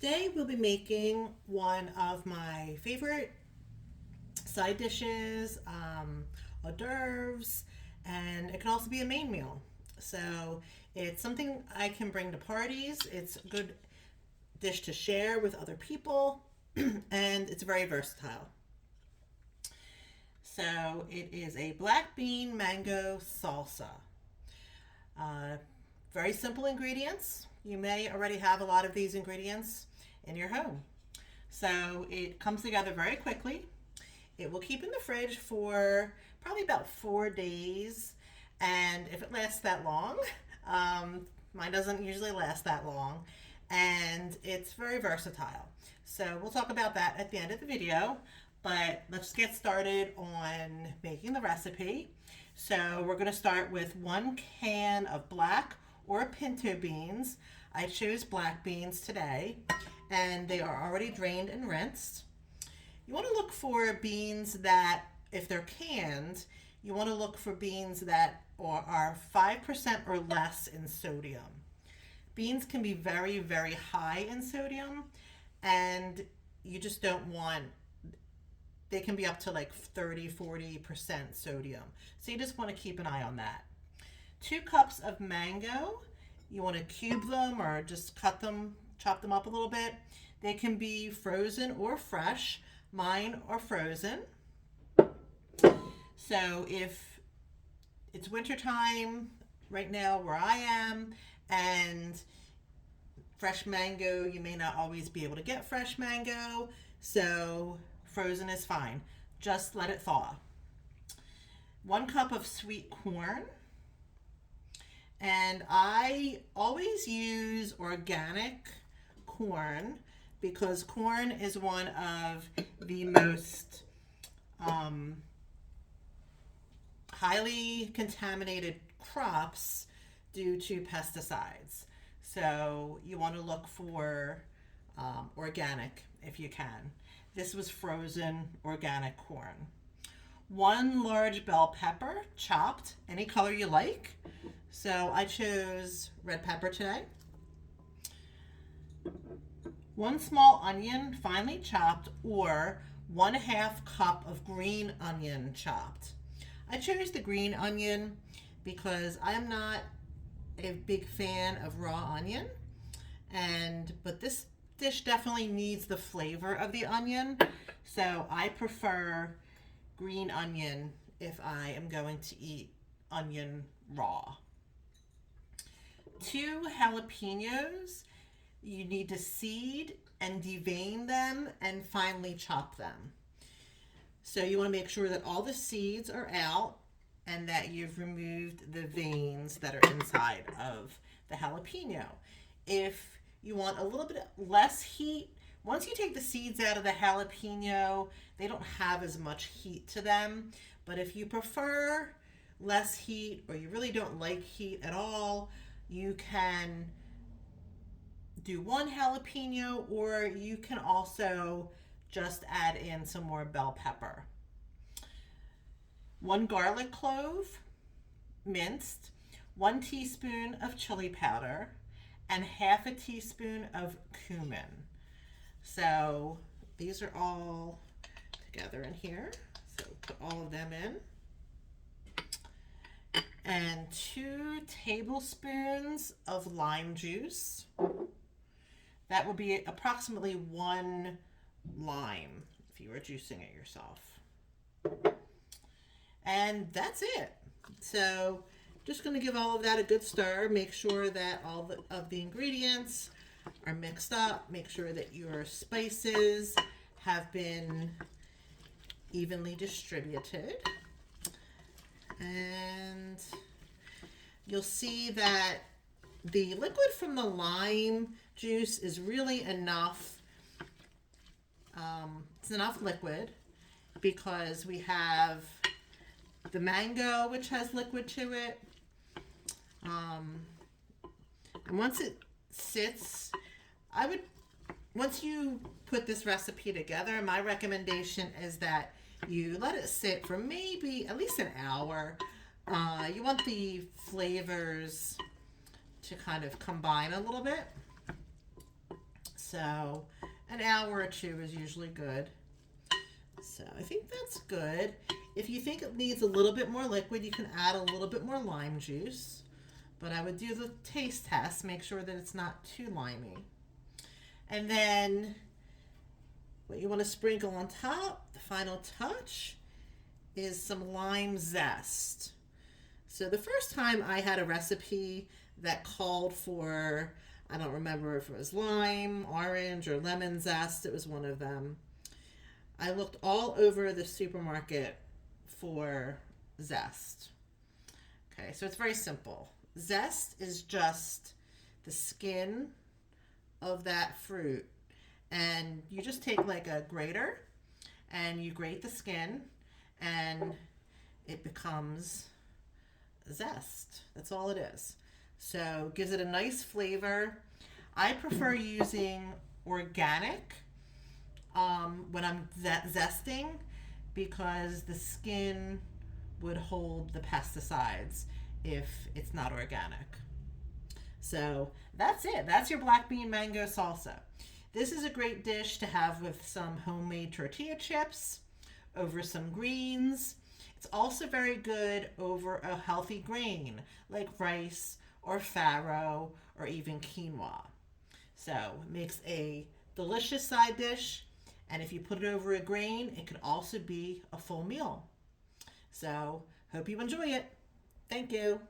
Today we'll be making one of my favorite side dishes, hors d'oeuvres, and it can also be a main meal. So it's something I can bring to parties. It's a good dish to share with other people, and it's very versatile. So it is a black bean mango salsa. Uh, Very simple ingredients. You may already have a lot of these ingredients in your home. So it comes together very quickly. It will keep in the fridge for probably about 4 days. And if it lasts that long, mine doesn't usually last that long. And it's very versatile. So we'll talk about that at the end of the video. But let's get started on making the recipe. So we're going to start with 1 can of black or pinto beans. I chose black beans today, and they are already drained and rinsed. You want to look for beans that, if they're canned, you want to look for beans that are 5% or less in sodium. Beans can be very, very high in sodium, and you just don't want, they can be up to like 30-40% sodium. So you just want to keep an eye on that. 2 cups of mango. You want to cube them or just cut them, chop them up a little bit. They can be frozen or fresh. Mine are frozen. So if it's wintertime right now where I am, and fresh mango, you may not always be able to get fresh mango. So frozen is fine. Just let it thaw. 1 cup of sweet corn. And I always use organic corn because corn is one of the most highly contaminated crops due to pesticides. So you want to look for organic if you can. This was frozen organic corn. 1 large bell pepper, chopped, any color you like. So I chose red pepper today. 1 small onion, finely chopped, or 1/2 cup of green onion chopped. I chose the green onion because I'm not a big fan of raw onion, but this dish definitely needs the flavor of the onion, so I prefer green onion if I am going to eat onion raw. 2 jalapenos. You need to seed and devein them and finely chop them. So you want to make sure that all the seeds are out and that you've removed the veins that are inside of the jalapeno. If you want a little bit less heat, once you take the seeds out of the jalapeno, they don't have as much heat to them. But if you prefer less heat or you really don't like heat at all, you can do 1 jalapeno, or you can also just add in some more bell pepper. 1 garlic clove, minced, 1 teaspoon of chili powder, and 1/2 teaspoon of cumin. So these are all together in here. So put all of them in. And 2 tablespoons of lime juice. That will be approximately 1 lime if you are juicing it yourself. And that's it. So just going to give all of that a good stir. Make sure that all of the ingredients are mixed up. Make sure that your spices have been evenly distributed. And you'll see that the liquid from the lime juice is really enough. It's enough liquid because we have the mango, which has liquid to it. And once it sits, once you put this recipe together, my recommendation is that you let it sit for maybe at least an hour. You want the flavors to kind of combine a little bit. So an hour or two is usually good. So I think that's good. If you think it needs a little bit more liquid, you can add a little bit more lime juice. But I would do the taste test, make sure that it's not too limey. And then what you want to sprinkle on top, the final touch, is some lime zest. So the first time I had a recipe that called for, I don't remember if it was lime, orange, or lemon zest, it was one of them. I looked all over the supermarket for zest. Okay, so it's very simple. Zest is just the skin of that fruit, and you just take like a grater and you grate the skin and it becomes zest. That's all it is. So it gives it a nice flavor. I prefer using organic when I'm zesting, because the skin would hold the pesticides if it's not organic. So that's it. That's your black bean mango salsa. This is a great dish to have with some homemade tortilla chips, over some greens. It's also very good over a healthy grain like rice or farro or even quinoa. So it makes a delicious side dish, and if you put it over a grain, it could also be a full meal. So hope you enjoy it. Thank you.